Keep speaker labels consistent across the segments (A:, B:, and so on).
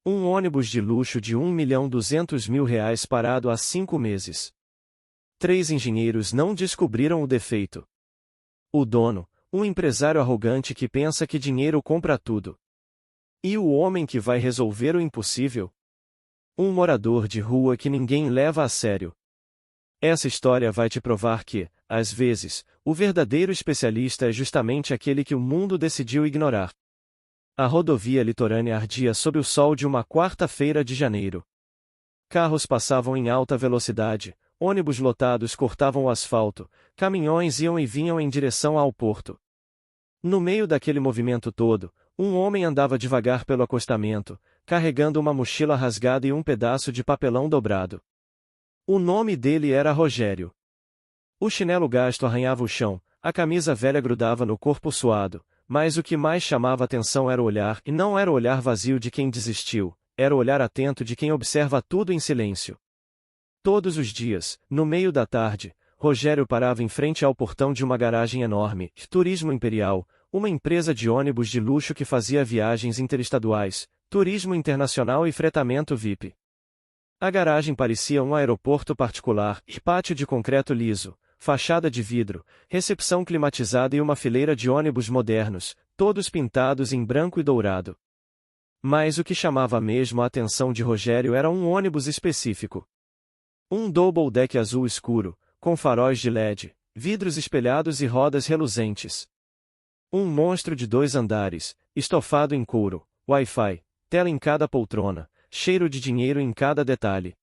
A: Um ônibus de luxo de R$ 1.200.000 parado há 5 meses. 3 engenheiros não descobriram o defeito. O dono, um empresário arrogante que pensa que dinheiro compra tudo. E o homem que vai resolver o impossível? Um morador de rua que ninguém leva a sério. Essa história vai te provar que, às vezes, o verdadeiro especialista é justamente aquele que o mundo decidiu ignorar. A rodovia litorânea ardia sob o sol de uma quarta-feira de janeiro. Carros passavam em alta velocidade, ônibus lotados cortavam o asfalto, caminhões iam e vinham em direção ao porto. No meio daquele movimento todo, um homem andava devagar pelo acostamento, carregando uma mochila rasgada e um pedaço de papelão dobrado. O nome dele era Rogério. O chinelo gasto arranhava o chão, a camisa velha grudava no corpo suado, mas o que mais chamava atenção era o olhar, e não era o olhar vazio de quem desistiu, era o olhar atento de quem observa tudo em silêncio. Todos os dias, no meio da tarde, Rogério parava em frente ao portão de uma garagem enorme, Turismo Imperial, uma empresa de ônibus de luxo que fazia viagens interestaduais, turismo internacional e fretamento VIP. A garagem parecia um aeroporto particular, pátio de concreto liso, fachada de vidro, recepção climatizada e uma fileira de ônibus modernos, todos pintados em branco e dourado. Mas o que chamava mesmo a atenção de Rogério era um ônibus específico. Um double deck azul escuro, com faróis de LED, vidros espelhados e rodas reluzentes. Um monstro de 2 andares, estofado em couro, Wi-Fi, tela em cada poltrona, cheiro de dinheiro em cada detalhe.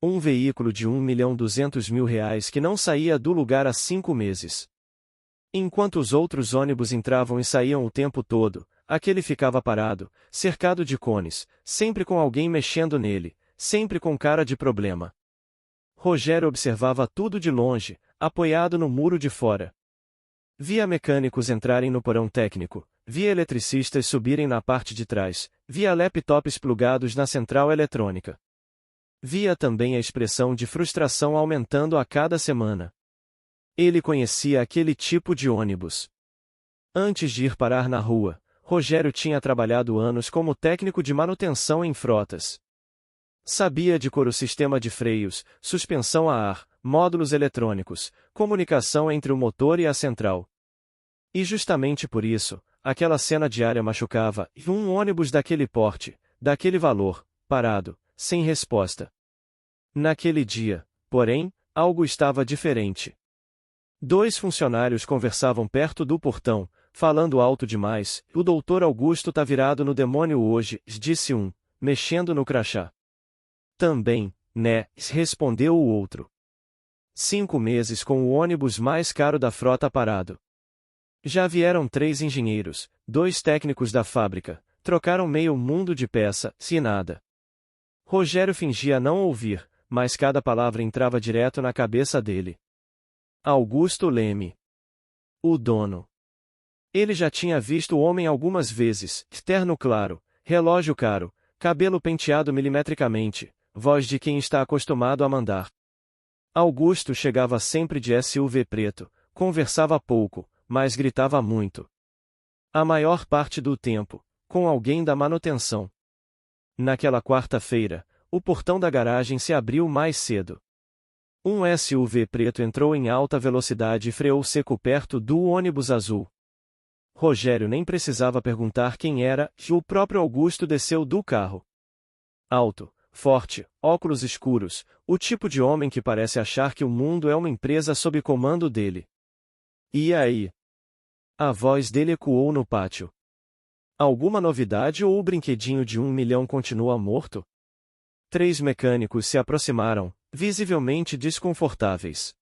A: Um veículo de R$ 1.200.000 que não saía do lugar há 5 meses. Enquanto os outros ônibus entravam e saíam o tempo todo, aquele ficava parado, cercado de cones, sempre com alguém mexendo nele, sempre com cara de problema. Rogério observava tudo de longe, apoiado no muro de fora. Via mecânicos entrarem no porão técnico, via eletricistas subirem na parte de trás, via laptops plugados na central eletrônica. Via também a expressão de frustração aumentando a cada semana. Ele conhecia aquele tipo de ônibus. Antes de ir parar na rua, Rogério tinha trabalhado anos como técnico de manutenção em frotas. Sabia de cor o sistema de freios, suspensão a ar, módulos eletrônicos, comunicação entre o motor e a central. E justamente por isso, aquela cena diária machucava, e um ônibus daquele porte, daquele valor, parado, sem resposta. Naquele dia, porém, algo estava diferente. 2 funcionários conversavam perto do portão, falando alto demais. O doutor Augusto tá virado no demônio hoje, disse um, mexendo no crachá. Também, né, respondeu o outro. 5 meses com o ônibus mais caro da frota parado. Já vieram 3 engenheiros, 2 técnicos da fábrica, trocaram meio mundo de peça, se nada. Rogério fingia não ouvir, mas cada palavra entrava direto na cabeça dele. Augusto Leme. O dono. Ele já tinha visto o homem algumas vezes, terno claro, relógio caro, cabelo penteado milimetricamente, voz de quem está acostumado a mandar. Augusto chegava sempre de SUV preto, conversava pouco, mas gritava muito. A maior parte do tempo, com alguém da manutenção. Naquela quarta-feira, o portão da garagem se abriu mais cedo. Um SUV preto entrou em alta velocidade e freou seco perto do ônibus azul. Rogério nem precisava perguntar quem era, e o próprio Augusto desceu do carro. Alto, forte, óculos escuros, o tipo de homem que parece achar que o mundo é uma empresa sob comando dele. E aí? A voz dele ecoou no pátio. Alguma novidade ou o brinquedinho de 1 milhão continua morto? 3 mecânicos se aproximaram, visivelmente desconfortáveis.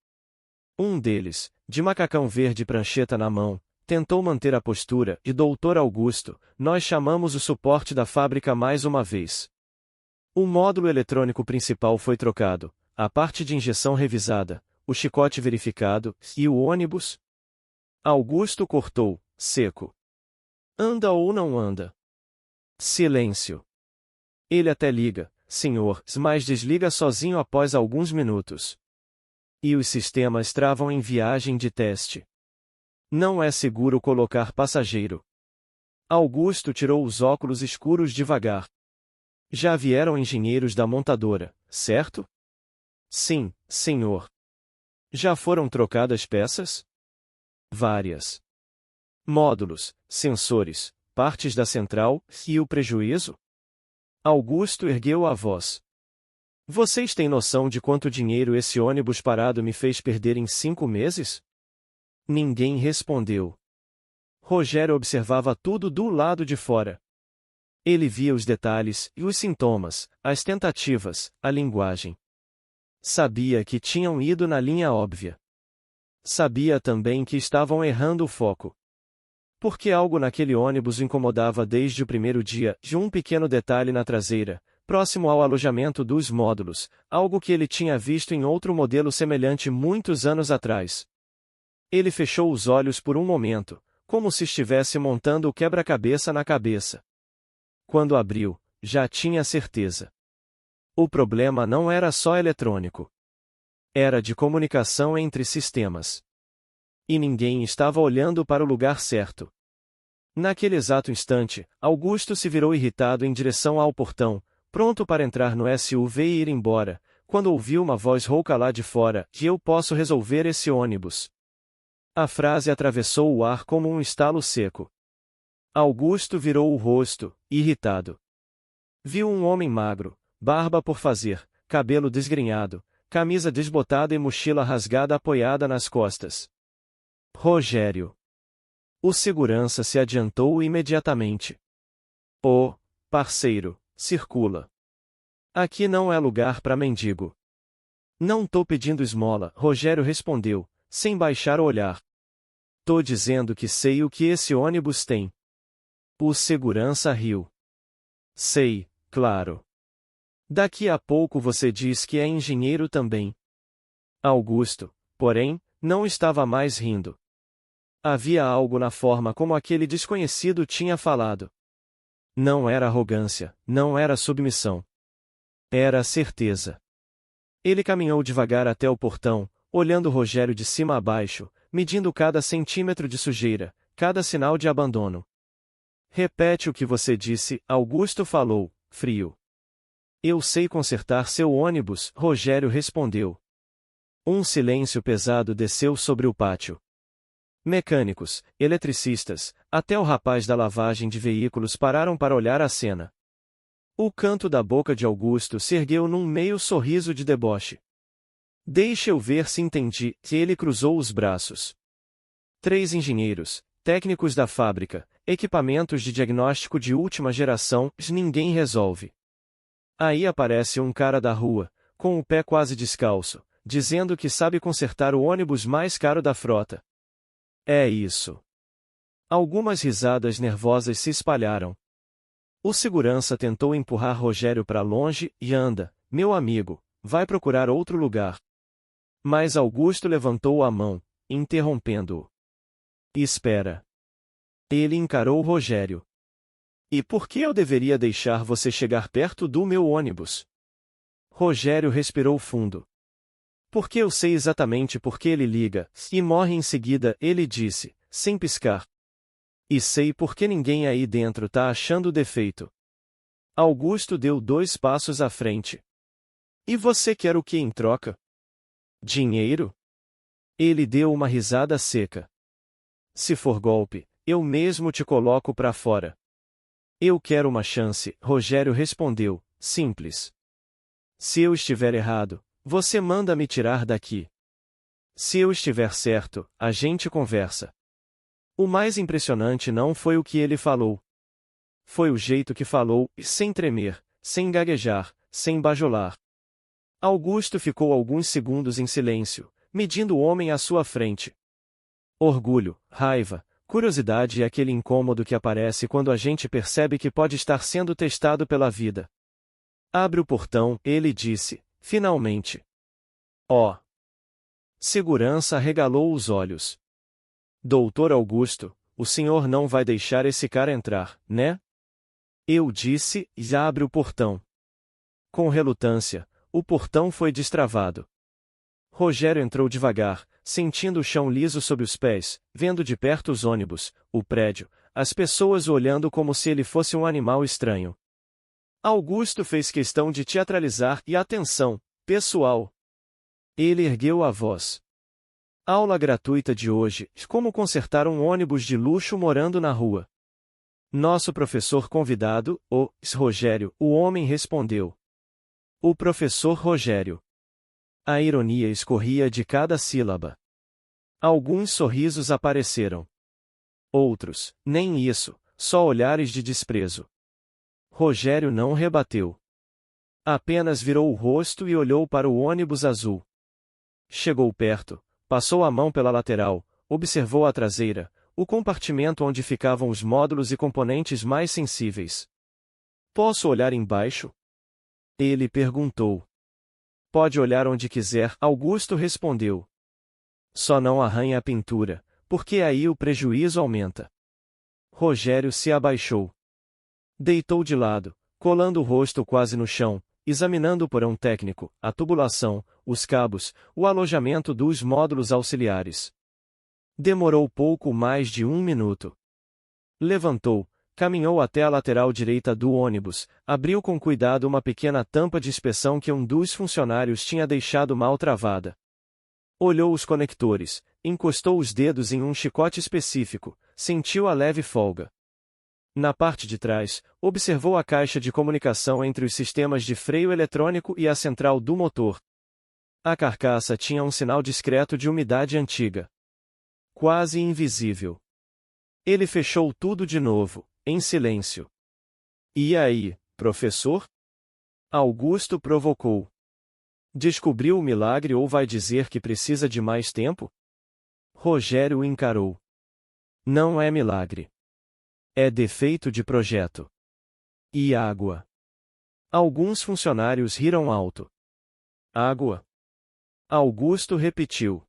A: Um deles, de macacão verde e prancheta na mão, tentou manter a postura e Dr. Augusto, nós chamamos o suporte da fábrica mais uma vez. O módulo eletrônico principal foi trocado, a parte de injeção revisada, o chicote verificado, e o ônibus? Augusto cortou, seco. Anda ou não anda? Silêncio. Ele até liga, senhor, mas desliga sozinho após alguns minutos. E os sistemas travam em viagem de teste. Não é seguro colocar passageiro. Augusto tirou os óculos escuros devagar. Já vieram engenheiros da montadora, certo? Sim, senhor. Já foram trocadas peças? Várias. Módulos, sensores, partes da central, e o prejuízo? Augusto ergueu a voz. Vocês têm noção de quanto dinheiro esse ônibus parado me fez perder em 5 meses? Ninguém respondeu. Rogério observava tudo do lado de fora. Ele via os detalhes e os sintomas, as tentativas, a linguagem. Sabia que tinham ido na linha óbvia. Sabia também que estavam errando o foco. Porque algo naquele ônibus o incomodava desde o primeiro dia, de um pequeno detalhe na traseira, próximo ao alojamento dos módulos, algo que ele tinha visto em outro modelo semelhante muitos anos atrás. Ele fechou os olhos por um momento, como se estivesse montando o quebra-cabeça na cabeça. Quando abriu, já tinha certeza. O problema não era só eletrônico. Era de comunicação entre sistemas. E ninguém estava olhando para o lugar certo. Naquele exato instante, Augusto se virou irritado em direção ao portão, pronto para entrar no SUV e ir embora, quando ouviu uma voz rouca lá de fora: "Eu posso resolver esse ônibus." A frase atravessou o ar como um estalo seco. Augusto virou o rosto, irritado. Viu um homem magro, barba por fazer, cabelo desgrenhado, camisa desbotada e mochila rasgada apoiada nas costas. Rogério. O segurança se adiantou imediatamente. "Ô, parceiro, circula. Aqui não é lugar para mendigo." "Não tô pedindo esmola", Rogério respondeu, sem baixar o olhar. "Tô dizendo que sei o que esse ônibus tem." O segurança riu. "Sei, claro. Daqui a pouco você diz que é engenheiro também." Augusto, porém, não estava mais rindo. Havia algo na forma como aquele desconhecido tinha falado. Não era arrogância, não era submissão. Era certeza. Ele caminhou devagar até o portão, olhando Rogério de cima a baixo, medindo cada centímetro de sujeira, cada sinal de abandono. "Repete o que você disse", Augusto falou, frio. "Eu sei consertar seu ônibus", Rogério respondeu. Um silêncio pesado desceu sobre o pátio. Mecânicos, eletricistas, até o rapaz da lavagem de veículos pararam para olhar a cena. O canto da boca de Augusto se ergueu num meio sorriso de deboche. "Deixa eu ver se entendi", que ele cruzou os braços. 3 engenheiros, técnicos da fábrica, equipamentos de diagnóstico de última geração, ninguém resolve. Aí aparece um cara da rua, com o pé quase descalço, dizendo que sabe consertar o ônibus mais caro da frota. É isso. Algumas risadas nervosas se espalharam. O segurança tentou empurrar Rogério para longe e: "Anda, meu amigo, vai procurar outro lugar." Mas Augusto levantou a mão, interrompendo-o. "Espera." Ele encarou Rogério. "E por que eu deveria deixar você chegar perto do meu ônibus?" Rogério respirou fundo. "Porque eu sei exatamente por que ele liga, e morre em seguida", ele disse, sem piscar. "E sei por que ninguém aí dentro tá achando defeito." Augusto deu 2 passos à frente. "E você quer o que em troca?" "Dinheiro?" Ele deu uma risada seca. "Se for golpe, eu mesmo te coloco pra fora." "Eu quero uma chance", Rogério respondeu, simples. "Se eu estiver errado, você manda me tirar daqui. Se eu estiver certo, a gente conversa." O mais impressionante não foi o que ele falou. Foi o jeito que falou, sem tremer, sem gaguejar, sem bajolar. Augusto ficou alguns segundos em silêncio, medindo o homem à sua frente. Orgulho, raiva, curiosidade e aquele incômodo que aparece quando a gente percebe que pode estar sendo testado pela vida. "Abre o portão", ele disse, finalmente. "Ó." Segurança arregalou os olhos. "Doutor Augusto, o senhor não vai deixar esse cara entrar, né?" Eu disse: "Já abre o portão." Com relutância, o portão foi destravado. Rogério entrou devagar, sentindo o chão liso sob os pés, vendo de perto os ônibus, o prédio, as pessoas o olhando como se ele fosse um animal estranho. Augusto fez questão de teatralizar e atenção, pessoal. Ele ergueu a voz. Aula gratuita de hoje: como consertar um ônibus de luxo morando na rua. Nosso professor convidado, o Rogério, o homem respondeu. O professor Rogério. A ironia escorria de cada sílaba. Alguns sorrisos apareceram. Outros, nem isso, só olhares de desprezo. Rogério não rebateu. Apenas virou o rosto e olhou para o ônibus azul. Chegou perto, passou a mão pela lateral, observou a traseira, o compartimento onde ficavam os módulos e componentes mais sensíveis. Posso olhar embaixo? Ele perguntou. Pode olhar onde quiser, Augusto respondeu. Só não arranhe a pintura, porque aí o prejuízo aumenta. Rogério se abaixou. Deitou de lado, colando o rosto quase no chão, examinando o porão técnico, a tubulação, os cabos, o alojamento dos módulos auxiliares. Demorou pouco mais de 1 minuto. Levantou, caminhou até a lateral direita do ônibus, abriu com cuidado uma pequena tampa de inspeção que um dos funcionários tinha deixado mal travada. Olhou os conectores, encostou os dedos em um chicote específico, sentiu a leve folga. Na parte de trás, observou a caixa de comunicação entre os sistemas de freio eletrônico e a central do motor. A carcaça tinha um sinal discreto de umidade antiga. Quase invisível. Ele fechou tudo de novo, em silêncio. E aí, professor? Augusto provocou. Descobriu o milagre ou vai dizer que precisa de mais tempo? Rogério encarou. Não é milagre. É defeito de projeto. E água? Alguns funcionários riram alto. Água? Augusto repetiu.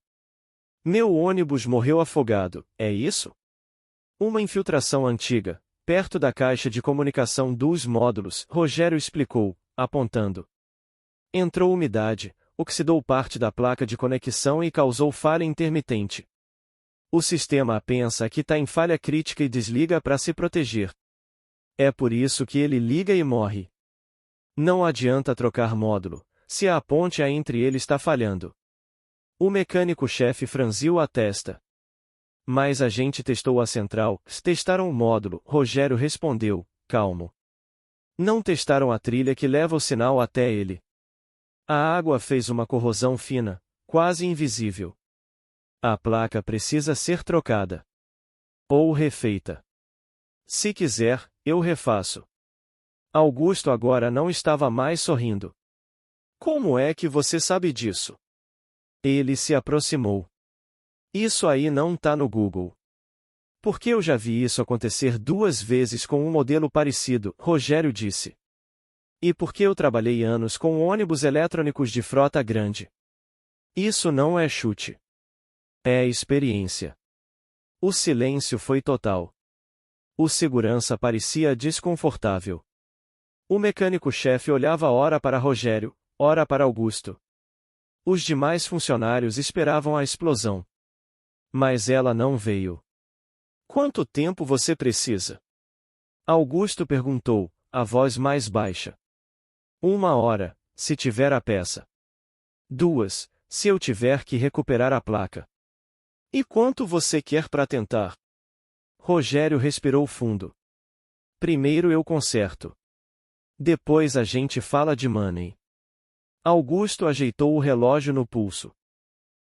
A: Meu ônibus morreu afogado, é isso? Uma infiltração antiga, perto da caixa de comunicação dos módulos, Rogério explicou, apontando. Entrou umidade, oxidou parte da placa de conexão e causou falha intermitente. O sistema pensa que está em falha crítica e desliga para se proteger. É por isso que ele liga e morre. Não adianta trocar módulo, se a ponte entre eles está falhando. O mecânico-chefe franziu a testa. Mas a gente testou a central, testaram o módulo, Rogério respondeu, calmo. Não testaram a trilha que leva o sinal até ele. A água fez uma corrosão fina, quase invisível. A placa precisa ser trocada. Ou refeita. Se quiser, eu refaço. Augusto agora não estava mais sorrindo. Como é que você sabe disso? Ele se aproximou. Isso aí não tá no Google. Porque eu já vi isso acontecer 2 vezes com um modelo parecido, Rogério disse. E porque eu trabalhei anos com ônibus eletrônicos de frota grande. Isso não é chute. É experiência. O silêncio foi total. O segurança parecia desconfortável. O mecânico-chefe olhava ora para Rogério, ora para Augusto. Os demais funcionários esperavam a explosão. Mas ela não veio. Quanto tempo você precisa? Augusto perguntou, a voz mais baixa. 1 hora, se tiver a peça. 2, se eu tiver que recuperar a placa. E quanto você quer para tentar? Rogério respirou fundo. Primeiro eu conserto. Depois a gente fala de money. Augusto ajeitou o relógio no pulso.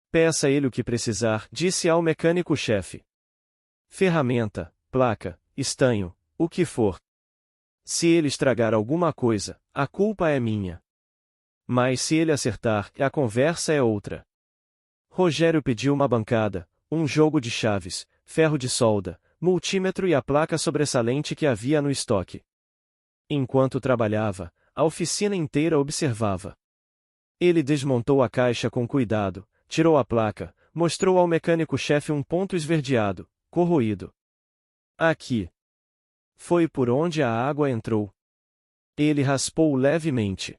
A: Peça ele o que precisar, disse ao mecânico-chefe. Ferramenta, placa, estanho, o que for. Se ele estragar alguma coisa, a culpa é minha. Mas se ele acertar, a conversa é outra. Rogério pediu uma bancada, um jogo de chaves, ferro de solda, multímetro e a placa sobressalente que havia no estoque. Enquanto trabalhava, a oficina inteira observava. Ele desmontou a caixa com cuidado, tirou a placa, mostrou ao mecânico-chefe um ponto esverdeado, corroído. Aqui. Foi por onde a água entrou. Ele raspou levemente.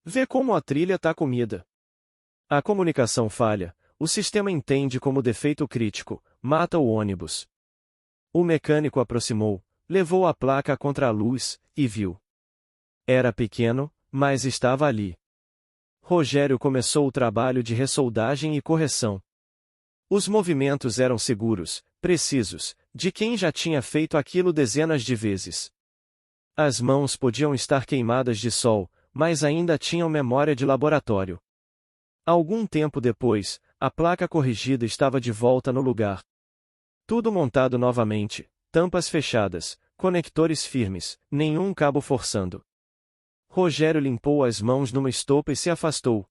A: Vê como a trilha tá comida. A comunicação falha, o sistema entende como defeito crítico, mata o ônibus. O mecânico aproximou, levou a placa contra a luz, e viu. Era pequeno, mas estava ali. Rogério começou o trabalho de ressoldagem e correção. Os movimentos eram seguros, precisos, de quem já tinha feito aquilo dezenas de vezes. As mãos podiam estar queimadas de sol, mas ainda tinham memória de laboratório. Algum tempo depois, a placa corrigida estava de volta no lugar. Tudo montado novamente, tampas fechadas, conectores firmes, nenhum cabo forçando. Rogério limpou as mãos numa estopa e se afastou.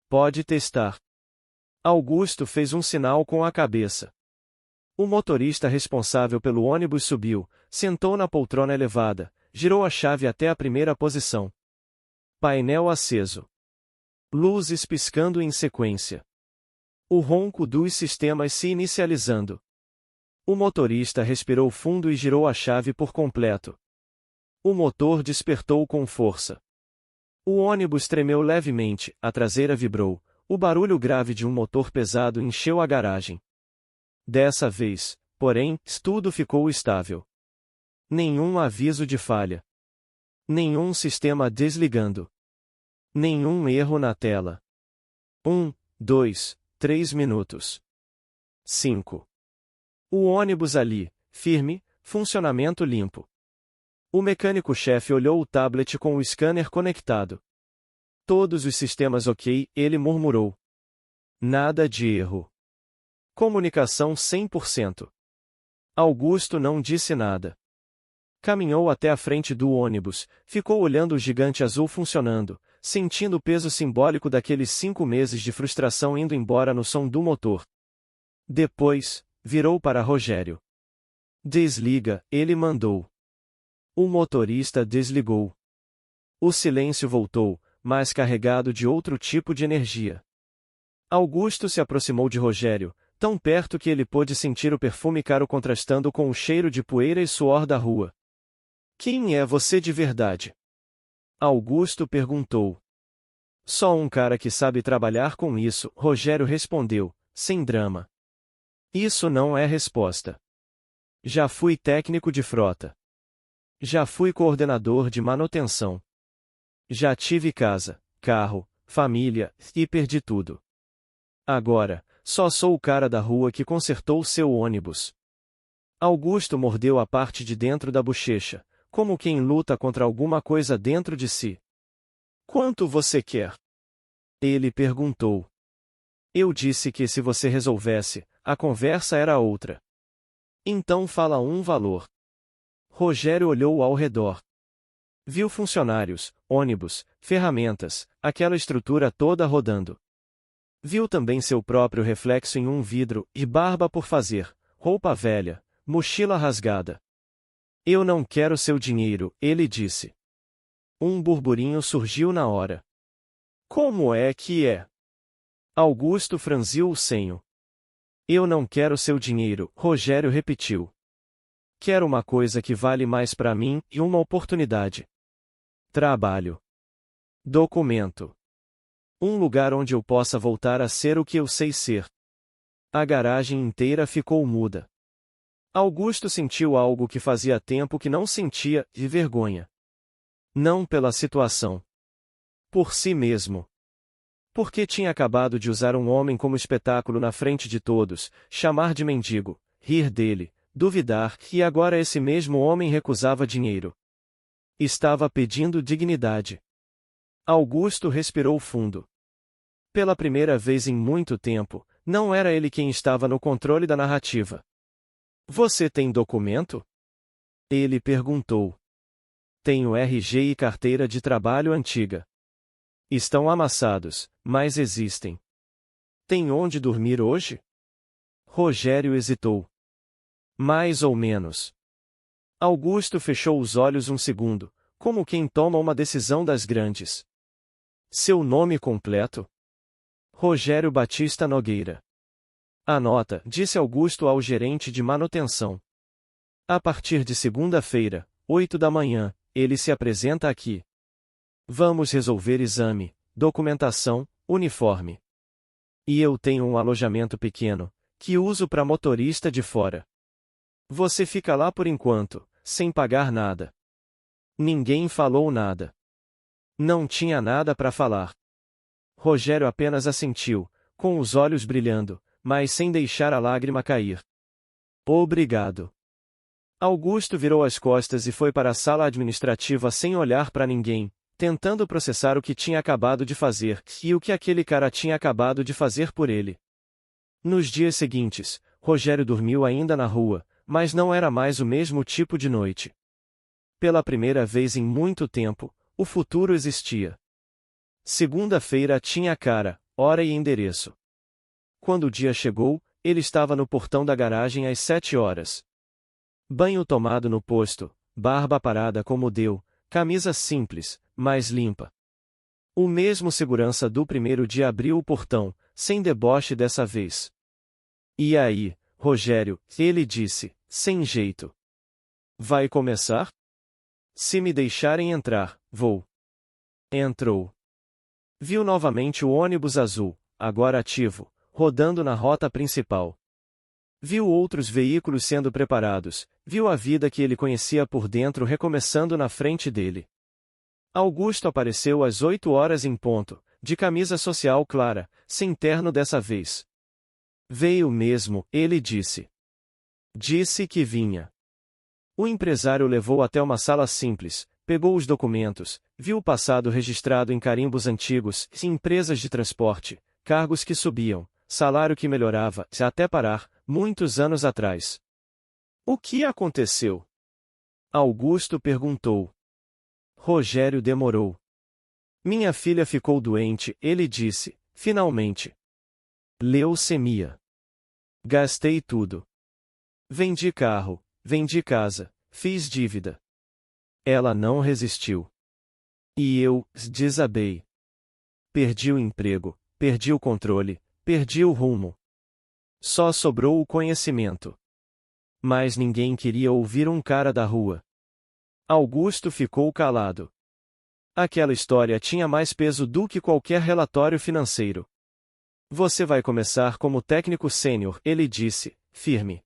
A: Pode testar. Augusto fez um sinal com a cabeça. O motorista responsável pelo ônibus subiu, sentou na poltrona elevada, girou a chave até a primeira posição. Painel aceso. Luzes piscando em sequência. O ronco dos sistemas se inicializando. O motorista respirou fundo e girou a chave por completo. O motor despertou com força. O ônibus tremeu levemente, a traseira vibrou, o barulho grave de um motor pesado encheu a garagem. Dessa vez, porém, tudo ficou estável. Nenhum aviso de falha. Nenhum sistema desligando. Nenhum erro na tela. 1, 2, 3 minutos. 5. O ônibus ali, firme, funcionamento limpo. O mecânico-chefe olhou o tablet com o scanner conectado. Todos os sistemas ok, ele murmurou. Nada de erro. Comunicação 100%. Augusto não disse nada. Caminhou até a frente do ônibus, ficou olhando o gigante azul funcionando, sentindo o peso simbólico daqueles 5 meses de frustração indo embora no som do motor. Depois, virou para Rogério. Desliga, ele mandou. O motorista desligou. O silêncio voltou, mas carregado de outro tipo de energia. Augusto se aproximou de Rogério, tão perto que ele pôde sentir o perfume caro contrastando com o cheiro de poeira e suor da rua. Quem é você de verdade? Augusto perguntou. Só um cara que sabe trabalhar com isso, Rogério respondeu, sem drama. Isso não é resposta. Já fui técnico de frota. Já fui coordenador de manutenção. Já tive casa, carro, família, e perdi tudo. Agora, só sou o cara da rua que consertou seu ônibus. Augusto mordeu a parte de dentro da bochecha, como quem luta contra alguma coisa dentro de si. Quanto você quer? Ele perguntou. Eu disse que se você resolvesse, a conversa era outra. Então fala um valor. Rogério olhou ao redor. Viu funcionários, ônibus, ferramentas, aquela estrutura toda rodando. Viu também seu próprio reflexo em um vidro, e barba por fazer, roupa velha, mochila rasgada. Eu não quero seu dinheiro, ele disse. Um burburinho surgiu na hora. Como é que é? Augusto franziu o senho. Eu não quero seu dinheiro, Rogério repetiu. Quero uma coisa que vale mais para mim e uma oportunidade. Trabalho. Documento. Um lugar onde eu possa voltar a ser o que eu sei ser. A garagem inteira ficou muda. Augusto sentiu algo que fazia tempo que não sentia, de vergonha. Não pela situação. Por si mesmo. Porque tinha acabado de usar um homem como espetáculo na frente de todos, chamar de mendigo, rir dele, duvidar, e agora esse mesmo homem recusava dinheiro. Estava pedindo dignidade. Augusto respirou fundo. Pela primeira vez em muito tempo, não era ele quem estava no controle da narrativa. Você tem documento? Ele perguntou. Tenho RG e carteira de trabalho antiga. Estão amassados, mas existem. Tem onde dormir hoje? Rogério hesitou. Mais ou menos. Augusto fechou os olhos um segundo, como quem toma uma decisão das grandes. Seu nome completo? Rogério Batista Nogueira. Anota, disse Augusto ao gerente de manutenção. A partir de segunda-feira, 8 da manhã, ele se apresenta aqui. Vamos resolver exame, documentação, uniforme. E eu tenho um alojamento pequeno, que uso para motorista de fora. Você fica lá por enquanto, sem pagar nada. Ninguém falou nada. Não tinha nada para falar. Rogério apenas assentiu, com os olhos brilhando, mas sem deixar a lágrima cair. Obrigado. Augusto virou as costas e foi para a sala administrativa sem olhar para ninguém, tentando processar o que tinha acabado de fazer, e o que aquele cara tinha acabado de fazer por ele. Nos dias seguintes, Rogério dormiu ainda na rua, mas não era mais o mesmo tipo de noite. Pela primeira vez em muito tempo, o futuro existia. Segunda-feira tinha cara, hora e endereço. Quando o dia chegou, ele estava no portão da garagem às 7 horas. Banho tomado no posto, barba parada como deu, camisa simples, mas limpa. O mesmo segurança do primeiro dia abriu o portão, sem deboche dessa vez. E aí, Rogério, ele disse, sem jeito. Vai começar? Se me deixarem entrar, vou. Entrou. Viu novamente o ônibus azul, agora ativo, rodando na rota principal. Viu outros veículos sendo preparados, viu a vida que ele conhecia por dentro recomeçando na frente dele. Augusto apareceu às 8 horas em ponto, de camisa social clara, sem terno dessa vez. Veio mesmo, ele disse. Disse que vinha. O empresário levou até uma sala simples, pegou os documentos, viu o passado registrado em carimbos antigos, empresas de transporte, cargos que subiam, salário que melhorava, até parar, muitos anos atrás. O que aconteceu? Augusto perguntou. Rogério demorou. Minha filha ficou doente, ele disse, finalmente. Leucemia. Gastei tudo. Vendi carro, vendi casa, fiz dívida. Ela não resistiu. E eu, desabei. Perdi o emprego, perdi o controle, perdi o rumo. Só sobrou o conhecimento. Mas ninguém queria ouvir um cara da rua. Augusto ficou calado. Aquela história tinha mais peso do que qualquer relatório financeiro. Você vai começar como técnico sênior, ele disse, firme.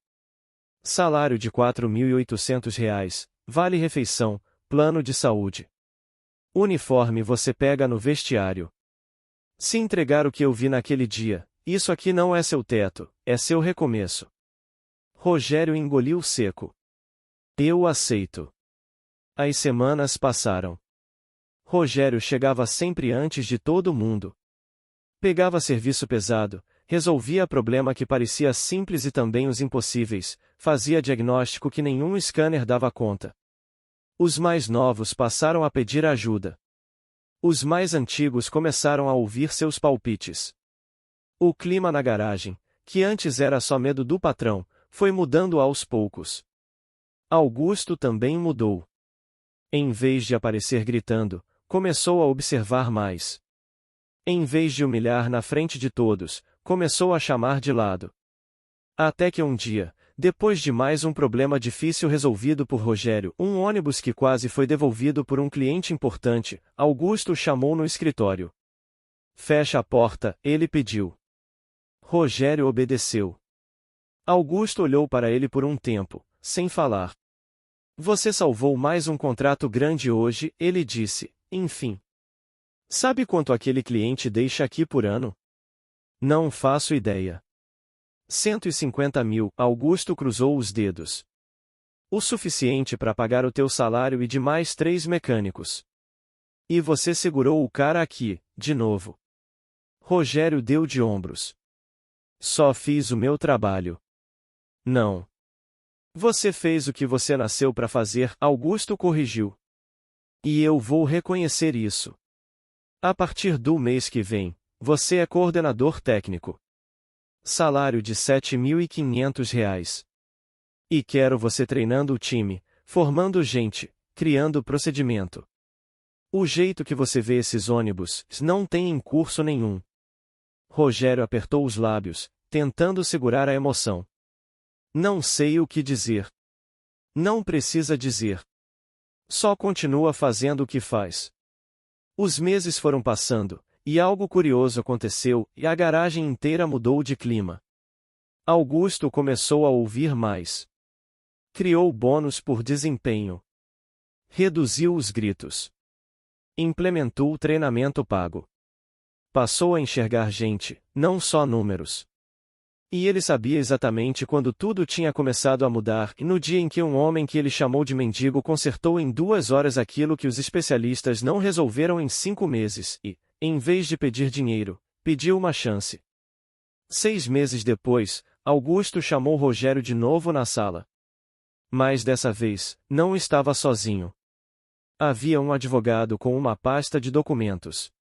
A: Salário de R$ 4.800, vale-refeição, plano de saúde. Uniforme você pega no vestiário. Se entregar o que eu vi naquele dia, isso aqui não é seu teto, é seu recomeço. Rogério engoliu seco. Eu aceito. As semanas passaram. Rogério chegava sempre antes de todo mundo. Pegava serviço pesado, resolvia problema que parecia simples e também os impossíveis, fazia diagnóstico que nenhum scanner dava conta. Os mais novos passaram a pedir ajuda. Os mais antigos começaram a ouvir seus palpites. O clima na garagem, que antes era só medo do patrão, foi mudando aos poucos. Augusto também mudou. Em vez de aparecer gritando, começou a observar mais. Em vez de humilhar na frente de todos, começou a chamar de lado. Até que um dia, depois de mais um problema difícil resolvido por Rogério, um ônibus que quase foi devolvido por um cliente importante, Augusto o chamou no escritório. Fecha a porta, ele pediu. Rogério obedeceu. Augusto olhou para ele por um tempo, sem falar. Você salvou mais um contrato grande hoje, ele disse, enfim. Sabe quanto aquele cliente deixa aqui por ano? Não faço ideia. 150 mil, Augusto cruzou os dedos. O suficiente para pagar o teu salário e de mais 3 mecânicos. E você segurou o cara aqui, de novo. Rogério deu de ombros. Só fiz o meu trabalho. Não. Você fez o que você nasceu para fazer, Augusto corrigiu. E eu vou reconhecer isso. A partir do mês que vem, você é coordenador técnico. Salário de R$ 7.500. E quero você treinando o time, formando gente, criando procedimento. O jeito que você vê esses ônibus não tem em curso nenhum. Rogério apertou os lábios, tentando segurar a emoção. Não sei o que dizer. Não precisa dizer. Só continua fazendo o que faz. Os meses foram passando, e algo curioso aconteceu, e a garagem inteira mudou de clima. Augusto começou a ouvir mais. Criou bônus por desempenho. Reduziu os gritos. Implementou o treinamento pago. Passou a enxergar gente, não só números. E ele sabia exatamente quando tudo tinha começado a mudar, e no dia em que um homem que ele chamou de mendigo consertou em 2 horas aquilo que os especialistas não resolveram em 5 meses, e, em vez de pedir dinheiro, pediu uma chance. 6 meses depois, Augusto chamou Rogério de novo na sala. Mas dessa vez, não estava sozinho. Havia um advogado com uma pasta de documentos.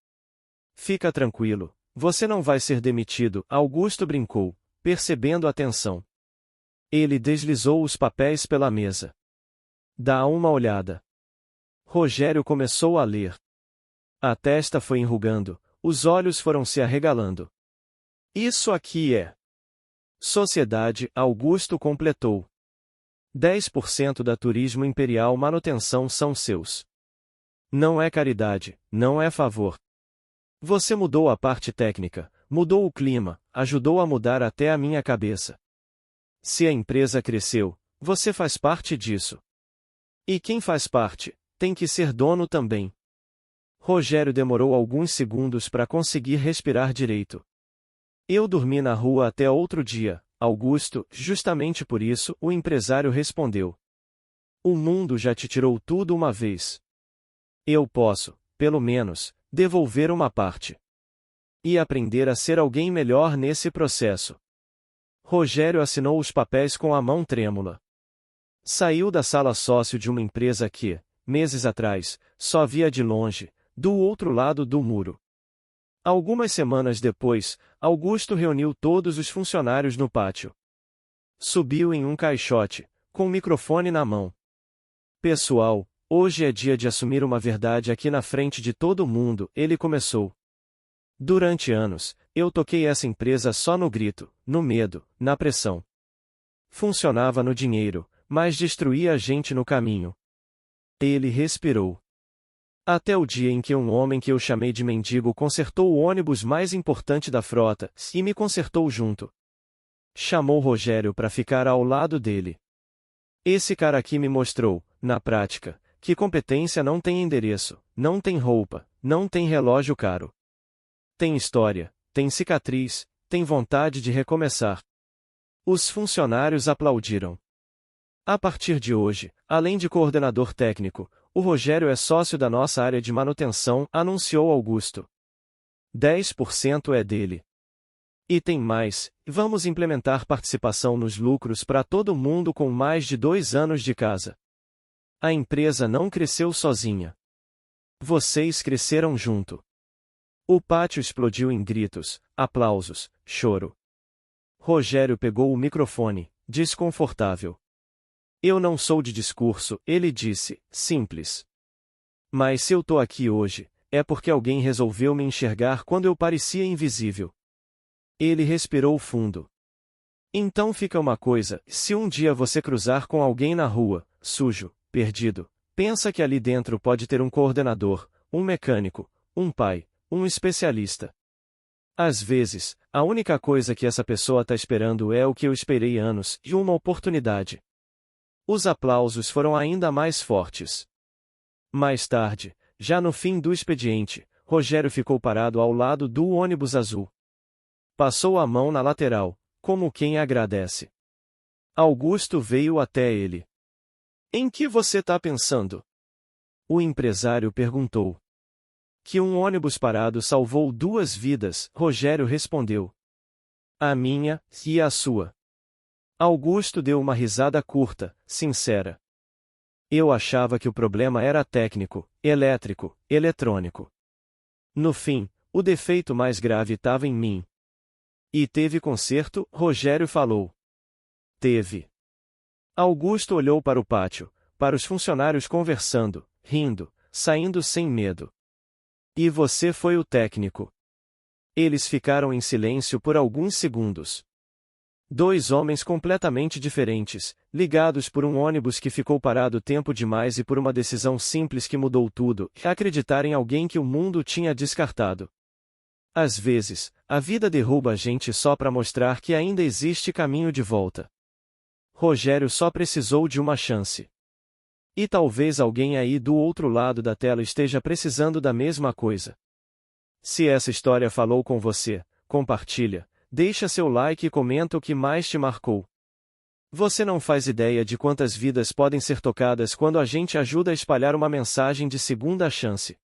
A: Fica tranquilo, você não vai ser demitido, Augusto brincou, percebendo a tensão. Ele deslizou os papéis pela mesa. Dá uma olhada. Rogério começou a ler. A testa foi enrugando, os olhos foram se arregalando. Isso aqui é sociedade, Augusto completou. 10% da Turismo Imperial Manutenção são seus. Não é caridade, não é favor. Você mudou a parte técnica, mudou o clima, ajudou a mudar até a minha cabeça. Se a empresa cresceu, você faz parte disso. E quem faz parte, tem que ser dono também. Rogério demorou alguns segundos para conseguir respirar direito. Eu dormi na rua até outro dia, Augusto, justamente por isso, o empresário respondeu. O mundo já te tirou tudo uma vez. Eu posso, pelo menos, devolver uma parte. E aprender a ser alguém melhor nesse processo. Rogério assinou os papéis com a mão trêmula. Saiu da sala sócio de uma empresa que, meses atrás, só via de longe, do outro lado do muro. Algumas semanas depois, Augusto reuniu todos os funcionários no pátio. Subiu em um caixote, com o microfone na mão. Pessoal, hoje é dia de assumir uma verdade aqui na frente de todo mundo, ele começou. Durante anos, eu toquei essa empresa só no grito, no medo, na pressão. Funcionava no dinheiro, mas destruía a gente no caminho. Ele respirou. Até o dia em que um homem que eu chamei de mendigo consertou o ônibus mais importante da frota, e me consertou junto. Chamou Rogério para ficar ao lado dele. Esse cara aqui me mostrou, na prática, que competência não tem endereço, não tem roupa, não tem relógio caro. Tem história, tem cicatriz, tem vontade de recomeçar. Os funcionários aplaudiram. A partir de hoje, além de coordenador técnico, o Rogério é sócio da nossa área de manutenção, anunciou Augusto. 10% é dele. E tem mais, vamos implementar participação nos lucros para todo mundo com mais de 2 anos de casa. A empresa não cresceu sozinha. Vocês cresceram junto. O pátio explodiu em gritos, aplausos, choro. Rogério pegou o microfone, desconfortável. Eu não sou de discurso, ele disse, simples. Mas se eu tô aqui hoje, é porque alguém resolveu me enxergar quando eu parecia invisível. Ele respirou fundo. Então fica uma coisa, se um dia você cruzar com alguém na rua, sujo, perdido, pensa que ali dentro pode ter um coordenador, um mecânico, um pai, um especialista. Às vezes, a única coisa que essa pessoa tá esperando é o que eu esperei anos, e uma oportunidade. Os aplausos foram ainda mais fortes. Mais tarde, já no fim do expediente, Rogério ficou parado ao lado do ônibus azul. Passou a mão na lateral, como quem agradece. Augusto veio até ele. Em que você tá pensando? O empresário perguntou. Que um ônibus parado salvou 2 vidas, Rogério respondeu. A minha, e a sua. Augusto deu uma risada curta, sincera. Eu achava que o problema era técnico, elétrico, eletrônico. No fim, o defeito mais grave estava em mim. E teve conserto, Rogério falou. Teve. Augusto olhou para o pátio, para os funcionários conversando, rindo, saindo sem medo. E você foi o técnico. Eles ficaram em silêncio por alguns segundos. 2 homens completamente diferentes, ligados por um ônibus que ficou parado tempo demais e por uma decisão simples que mudou tudo, acreditar em alguém que o mundo tinha descartado. Às vezes, a vida derruba a gente só para mostrar que ainda existe caminho de volta. Rogério só precisou de uma chance. E talvez alguém aí do outro lado da tela esteja precisando da mesma coisa. Se essa história falou com você, compartilha, deixa seu like e comenta o que mais te marcou. Você não faz ideia de quantas vidas podem ser tocadas quando a gente ajuda a espalhar uma mensagem de segunda chance.